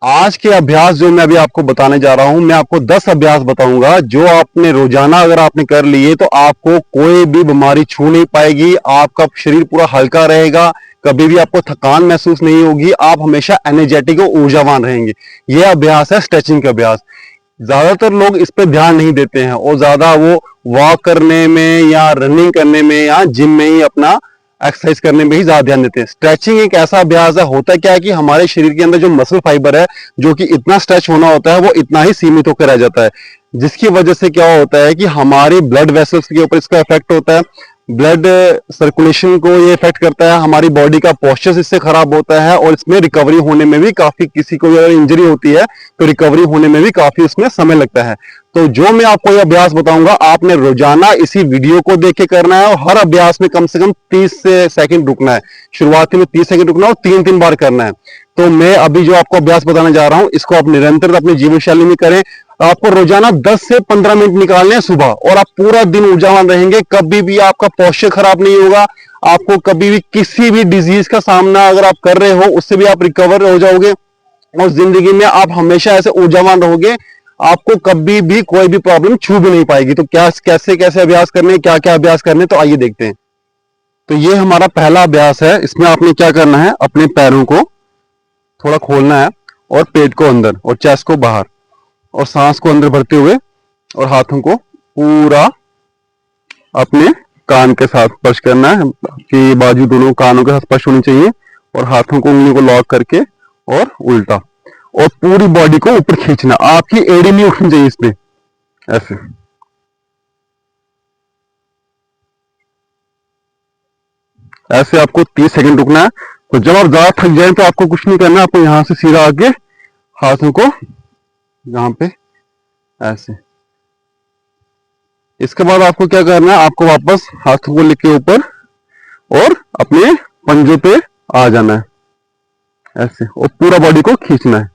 आज के अभ्यास जो मैं अभी आपको बताने जा रहा हूं, मैं आपको 10 अभ्यास बताऊंगा जो आपने रोजाना अगर आपने कर लिए तो आपको कोई भी बीमारी छू नहीं पाएगी। आपका शरीर पूरा हल्का रहेगा, कभी भी आपको थकान महसूस नहीं होगी, आप हमेशा एनर्जेटिक और ऊर्जावान रहेंगे। यह अभ्यास है स्ट्रेचिंग का अभ्यास। ज्यादातर लोग इस पे ध्यान नहीं देते हैं और ज्यादा वो वॉक करने में या रनिंग करने में या जिम में ही अपना एक्सरसाइज करने में ही ज्यादा ध्यान देते हैं। स्ट्रेचिंग एक ऐसा अभ्यास है, होता क्या है कि हमारे शरीर के अंदर जो मसल फाइबर है जो कि इतना स्ट्रेच होना होता है वो इतना ही सीमित होकर रह जाता है, जिसकी वजह से क्या होता है कि हमारी ब्लड वेसल्स के ऊपर इसका इफेक्ट होता है, ब्लड सर्कुलेशन को ये इफेक्ट करता है, हमारी बॉडी का पोस्चर इससे खराब होता है और इसमें रिकवरी होने में भी काफी, किसी को अगर इंजरी होती है तो रिकवरी होने में भी काफी उसमें समय लगता है। तो जो मैं आपको ये अभ्यास बताऊंगा आपने रोजाना इसी वीडियो को देख के करना है और हर अभ्यास में कम से कम 30 सेकंड रुकना है। शुरुआती में 30 सेकंड रुकना है और 3-3 बार करना है। तो मैं अभी जो आपको अभ्यास बताने जा रहा हूं इसको आप निरंतर अपनी जीवन शैली में करें। आपको रोजाना 10 से 15 मिनट निकालने हैं सुबह और आप पूरा दिन ऊर्जावान रहेंगे। कभी भी आपका पोस्चर खराब नहीं होगा, आपको कभी भी किसी भी डिजीज का सामना अगर आप कर रहे हो उससे भी आप रिकवर हो जाओगे और जिंदगी में आप हमेशा ऐसे ऊर्जावान रहोगे। आपको कभी भी कोई भी प्रॉब्लम छू भी नहीं पाएगी। तो क्या कैसे कैसे अभ्यास करने, क्या क्या अभ्यास करने, तो आइए देखते हैं। तो ये हमारा पहला अभ्यास है। इसमें आपने क्या करना है, अपने पैरों को थोड़ा खोलना है और पेट को अंदर और चेस्ट को बाहर और सांस को अंदर भरते हुए और हाथों को पूरा अपने कान के साथ स्पर्श करना है। आपकी बाजू दोनों कानों के साथ स्पर्श होनी चाहिए और हाथों को, उंगलियों को लॉक करके और उल्टा और पूरी बॉडी को ऊपर खींचना। आपकी एड़ी नहीं उठनी चाहिए इसमें, ऐसे। ऐसे आपको 30 सेकंड रुकना है। तो जब आप ज्यादा थक जाए तो आपको कुछ नहीं करना, आपको यहां से सीधा आगे हाथों को यहां पे ऐसे। इसके बाद आपको क्या करना है, आपको वापस हाथों को लेके ऊपर और अपने पंजों पे आ जाना है ऐसे और पूरा बॉडी को खींचना है।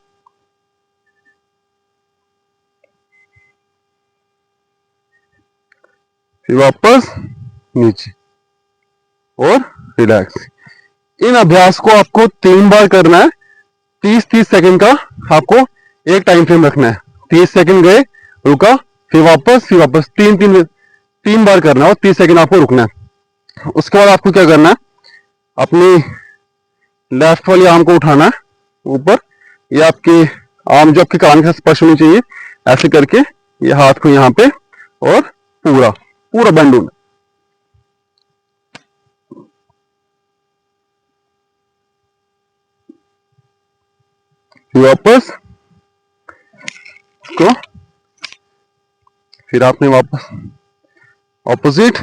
फिर वापस नीचे और रिलैक्स। इन अभ्यास को आपको 3 बार करना है। 30-30 सेकंड का आपको एक टाइम फ्रेम रखना है। 30 सेकंड गए, रुका, फिर वापस 3 बार करना है और 30 सेकंड आपको रुकना है। उसके बाद आपको क्या करना है, अपनी लेफ्ट वाली आर्म को उठाना है ऊपर। ये आपकी आर्म जो आपके कान के साथ स्पर्श होनी चाहिए, ऐसे करके ये हाथ को यहाँ पे और पूरा पूरा बेंड होना। वापस को, फिर आपने वापस ऑपोजिट,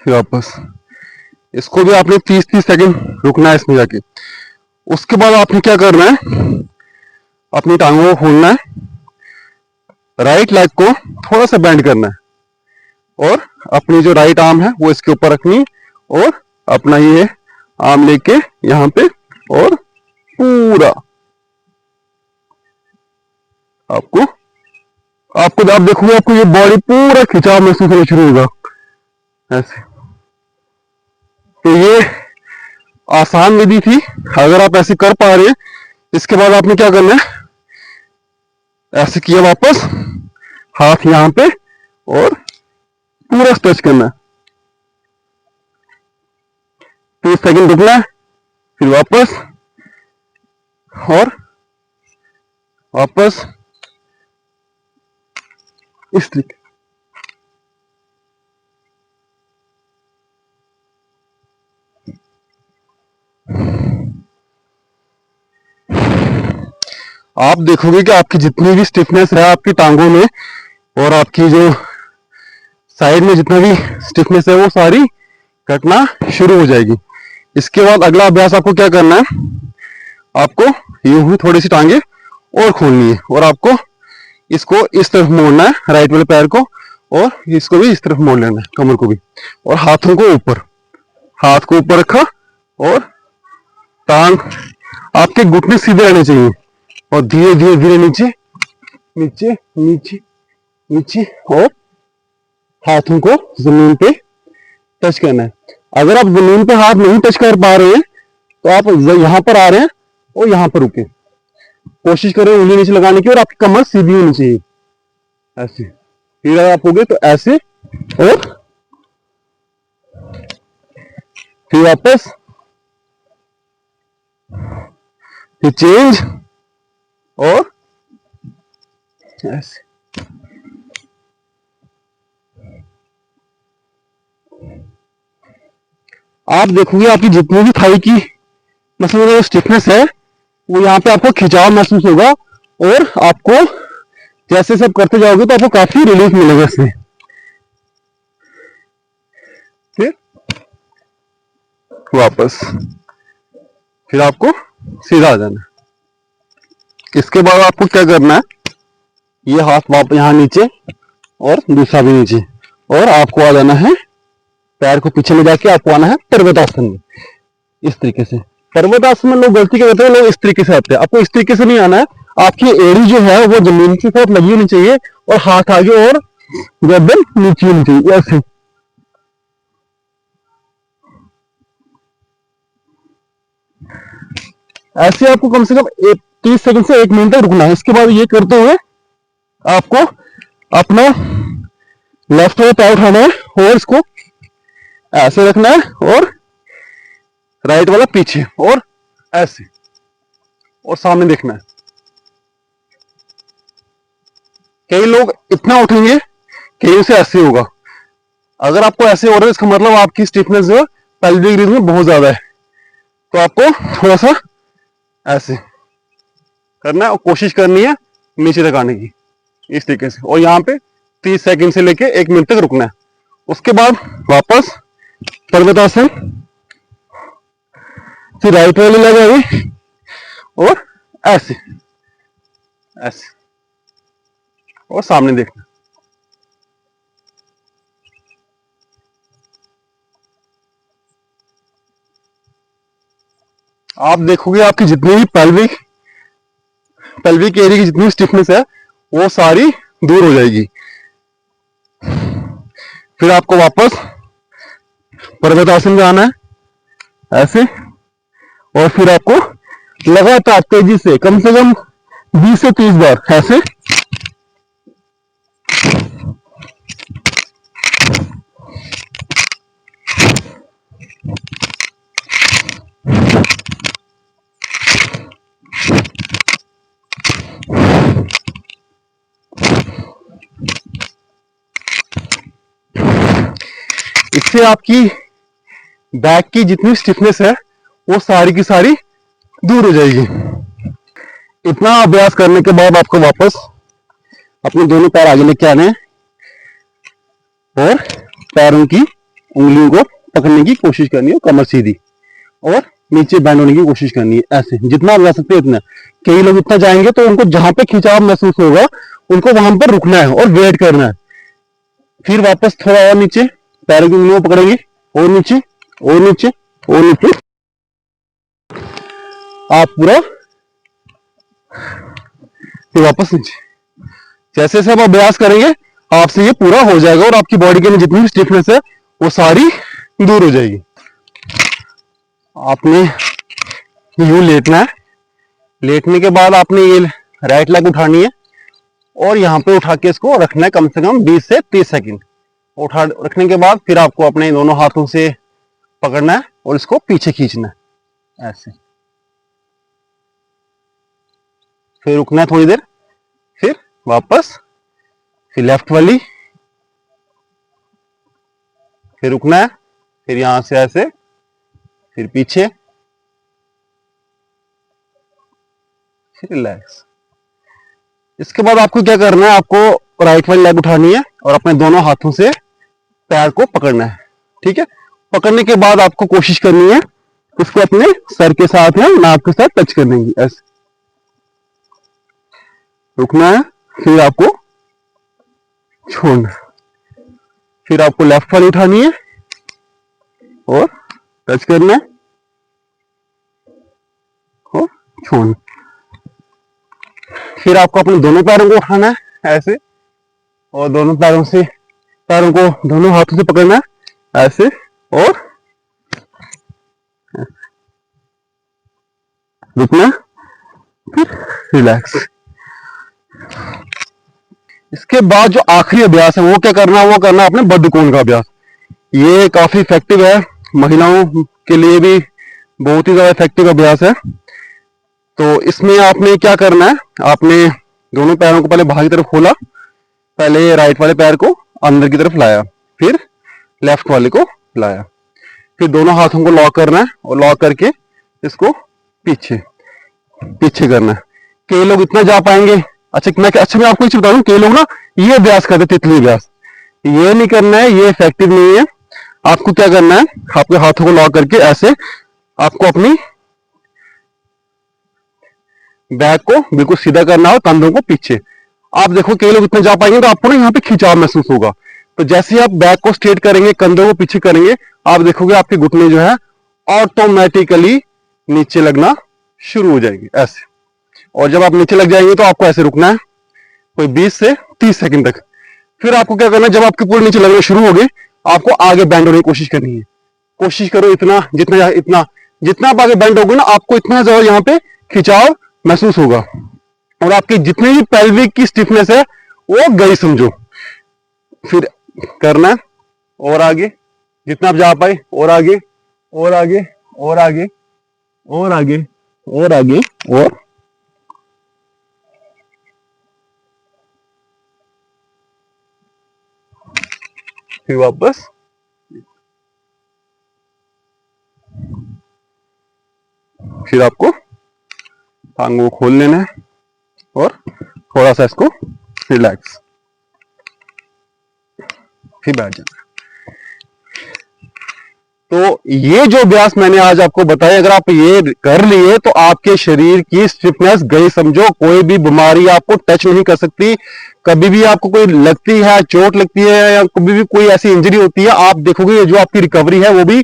फिर वापस। इसको भी आपने 30-30 सेकंड रुकना है इसमें जाके। उसके बाद आपने क्या करना है, अपनी टांगों को खोलना है, राइट लेग को थोड़ा सा बेंड करना है और अपनी जो राइट आर्म है वो इसके ऊपर रखनी और अपना ये आर्म लेके यहां पे और पूरा आपको आप देखोगे आपको ये बॉडी पूरा खिंचाव महसूस होना शुरू होगा ऐसे। तो ये आसान विधि थी, अगर आप ऐसे कर पा रहे हैं। इसके बाद आपने क्या करना है, ऐसे किया, वापस हाथ यहां पे और पूरा स्ट्रेच करना है। 30 सेकंड रुकना है, फिर वापस और वापस इस तरीके। आप देखोगे कि आपकी जितनी भी स्टिफनेस है आपकी टांगों में और आपकी जो साइड में जितना भी स्टिफनेस है वो सारी कटना शुरू हो जाएगी। इसके बाद अगला अभ्यास आपको क्या करना है, आपको यूं ही थोड़ी सी टांगे और खोलनी है और आपको इसको इस तरफ मोड़ना है, राइट वाले पैर को, और इसको भी इस तरफ मोड़ लेना है, कमर को भी, और हाथों को ऊपर, हाथ को ऊपर रखा और टांग, आपके घुटने सीधे रहने चाहिए और धीरे धीरे धीरे नीचे नीचे नीचे नीचे और हाथों को जमीन पे टच करना है। अगर आप जमीन पे हाथ नहीं टच कर पा रहे हैं तो आप यहां पर आ रहे हैं और यहां पर रुके, कोशिश करें उंगली नीचे लगाने की और आपकी कमर सीधी होनी चाहिए ऐसे। फिर अगर आप हो गए तो ऐसे, और फिर वापस, फिर चेंज और ऐसे। आप देखोगे आपकी जितनी भी थाई की मसल में स्टिफनेस है वो यहाँ पे आपको खिंचाव महसूस होगा, और आपको जैसे सब करते जाओगे तो आपको काफी रिलीफ मिलेगा इसमें। फिर वापस, फिर आपको सीधा आ जाना है। इसके बाद आपको क्या करना है, ये हाथ वापस यहाँ नीचे और दूसरा भी नीचे, और आपको आ जाना है पैर को पीछे ले जाके आपको आना है पर्वतासन में। इस तरीके से पर्वतासन में लोग गलती क्या करते हैं, लोग इस तरीके से आते हैं। आपको इस तरीके से नहीं आना है, आपकी एड़ी जो है वो जमीन के साथ लगी होनी चाहिए और हाथ आगे और गर्दन नीचे होनी चाहिए ऐसे। ऐसे आपको कम से कम 30 सेकंड से 1 मिनट तक रुकना है। इसके बाद ये करते हुए आपको अपना लेफ्ट वाला पैर उठाना है और इसको ऐसे रखना है, और राइट वाला पीछे और ऐसे, और सामने देखना है। कई लोग इतना उठेंगे, कई से ऐसे होगा। अगर आपको ऐसे हो रहा है इसका मतलब आपकी स्टिफनेस जो है पेल्विक रीजन में बहुत ज्यादा है, तो आपको थोड़ा सा ऐसे करना है और कोशिश करनी है नीचे तक आने की इस तरीके से, और यहाँ पे 30 सेकंड से लेके 1 मिनट तक रुकना है। उसके बाद वापस पर्वतासन, फिर राइट वाली लेग आएगी और ऐसे ऐसे, और सामने देखना। आप देखोगे आपकी जितनी भी पेल्विक एरिया की जितनी स्टिफनेस है वो सारी दूर हो जाएगी। फिर आपको वापस पर्वतासन में आना है ऐसे, और फिर आपको लगातार तेजी से कम 20 से 30 बार ऐसे इससे आपकी बैक की जितनी स्टिफनेस है वो सारी की सारी दूर हो जाएगी। इतना अभ्यास करने के बाद आपको वापस अपने दोनों पैर आगे लेके आने हैं और पैरों की उंगलियों को पकड़ने की कोशिश करनी है, कमर सीधी, और नीचे बैंड होने की कोशिश करनी है ऐसे, जितना आप जा सकते हैं इतना। कई लोग इतना जाएंगे तो उनको जहां पे खिंचाव महसूस होगा उनको वहां पर रुकना है और वेट करना है। फिर वापस थोड़ा और नीचे, पैरों की उंगलियों पकड़ेंगे, और नीचे और नीचे और नीचे, आप पूरा, फिर वापस नीचे। जैसे जैसे आप अभ्यास करेंगे आपसे ये पूरा हो जाएगा और आपकी बॉडी के अंदर जितनी भी स्टिफनेस है वो सारी दूर हो जाएगी। आपने यूं लेटना है, लेटने के बाद आपने ये राइट लेग उठानी है और यहाँ पे उठा के इसको रखना है कम से कम 20 से 30 सेकंड। उठा रखने के बाद फिर आपको अपने दोनों हाथों से पकड़ना है और इसको पीछे खींचना है ऐसे। फिर रुकना है थोड़ी देर, फिर वापस, फिर लेफ्ट वाली, फिर रुकना है, फिर यहां से ऐसे, फिर पीछे, फिर रिलैक्स। इसके बाद आपको क्या करना है, आपको राइट वाली लेग उठानी है और अपने दोनों हाथों से पैर को पकड़ना है। ठीक है, पकड़ने के बाद आपको कोशिश करनी है इसको अपने सर के साथ या नाक के साथ टच करने की ऐसे। रुकना है, फिर आपको छोड़ना है, फिर आपको लेफ्ट वाली उठानी है और टच करना है और छोड़ना। फिर आपको अपने दोनों पैरों को उठाना है ऐसे और दोनों पैरों से पैरों को दोनों हाथों से पकड़ना है ऐसे, और रुकना, फिर रिलैक्स। इसके बाद जो आखिरी अभ्यास है वो क्या करना है, वो करना है अपने बद्धकोण का अभ्यास। ये काफी इफेक्टिव है, महिलाओं के लिए भी बहुत ही ज्यादा इफेक्टिव अभ्यास है। तो इसमें आपने क्या करना है, आपने दोनों पैरों को पहले बाहर की तरफ खोला, पहले राइट वाले पैर को अंदर की तरफ लाया, फिर लेफ्ट वाले को लाया, फिर दोनों हाथों को लॉक करना है और लॉक करके इसको पीछे पीछे करना है। कई लोग इतना जा पाएंगे। मैं आपको बता दूं, कई लोग ना ये अभ्यास करते, तितली अभ्यास, ये नहीं करना है, ये इफेक्टिव नहीं है। आपको क्या करना है, आपके हाथों को लॉक करके ऐसे आपको अपनी बैक को बिल्कुल सीधा करना है, कंधों को पीछे। आप देखो कई लोग इतना जा पाएंगे तो आपको ना यहाँ पे खिंचाव महसूस होगा। तो जैसे ही आप बैक को स्ट्रेट करेंगे, कंधों को पीछे करेंगे, आप देखोगे आपके घुटने जो है ऑटोमेटिकली नीचे लगना शुरू हो जाएंगे ऐसे। और जब आप नीचे लग जाएंगे तो आपको ऐसे रुकना है कोई 20 से 30 सेकंड तक। फिर आपको क्या करना है, जब आपके पूरे नीचे लगने शुरू हो गए, आपको आगे बेंड होने की कोशिश करनी है। कोशिश करो इतना, जितना आप आगे बेंड होगे ना, आपको इतना ज्यादा यहाँ पे खिंचाव महसूस होगा, और आपकी जितनी भी पेल्विक की स्टिफनेस है वो गई समझो। फिर करना है और आगे, जितना आप जा पाए, और आगे और आगे और आगे और आगे और आगे, और फिर वापस। फिर आपको टांगों को खोल लेना है और थोड़ा सा इसको रिलैक्स, फिर बैठ जाना। तो ये जो अभ्यास मैंने आज आपको बताया, अगर आप ये कर लिए तो आपके शरीर की स्टिफनेस गई समझो। कोई भी बीमारी आपको टच नहीं कर सकती। कभी भी आपको कोई लगती है, चोट लगती है, या कभी भी कोई ऐसी इंजरी होती है, आप देखोगे जो आपकी रिकवरी है वो भी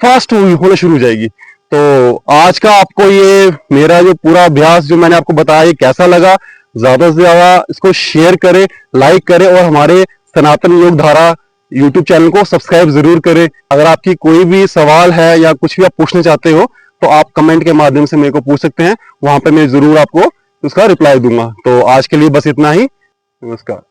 फास्ट होना शुरू हो जाएगी। तो आज का आपको ये मेरा जो पूरा अभ्यास जो मैंने आपको बताया, ये कैसा लगा, ज्यादा से ज्यादा इसको शेयर करें, लाइक करें, और हमारे सनातन योग धारा यूट्यूब चैनल को सब्सक्राइब जरूर करें। अगर आपकी कोई भी सवाल है या कुछ भी आप पूछना चाहते हो तो आप कमेंट के माध्यम से मेरे को पूछ सकते हैं, वहां पे मैं जरूर आपको उसका रिप्लाई दूंगा। तो आज के लिए बस इतना ही। नमस्कार।